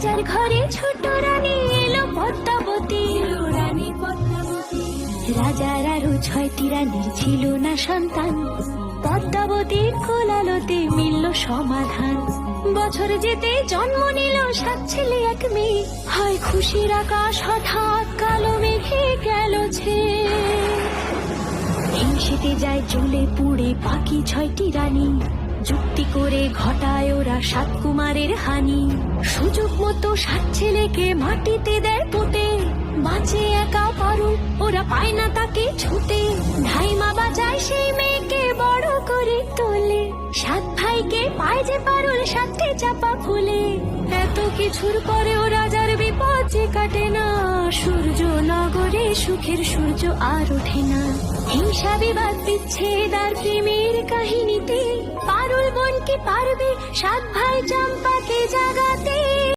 রাজার ঘরে ছোট রানী এলো পদ্মাবতী, রানী পদ্মাবতী। রাজার আরো 6টি রানীর ছিল না সন্তান, পদ্মাবতীর কোলালোতে মিলল সমাধান। বছর যেতে জন্ম নিল 7 ছেলে 1 মেয়ে, হয় খুশির আকাশ হঠাৎ কালো মেঘে গেল ছেয়ে। হিংসেতে যায় জ্বলে পুড়ে বাকি 6টি রানী, যুক্তি করে ঘটায় ওরা 7 কুমারের হানি। সুযোগ মতো 7 ছেলেকে মাটিতে দেয় পুঁতে, বাঁচে একা পারুল, ওরা পায় না তাকে ছুতে। ধাইমা বাজায় সেই মেয়েকে বড় করে তোলে, 7 ভাইকে পায় যে পারুল 7টে চাপা ফুলে। এত কিছুর পরেও রাজার বিপদ যে কাটে না, সূর্য নগরে সুখের সূর্য আর ওঠে না। হিংসা বিবাদ বিচ্ছেদ আর প্রেমের কাহিনীতে পারুল বোন কি পারবে 7 ভাই চম্পাকে জাগাতে।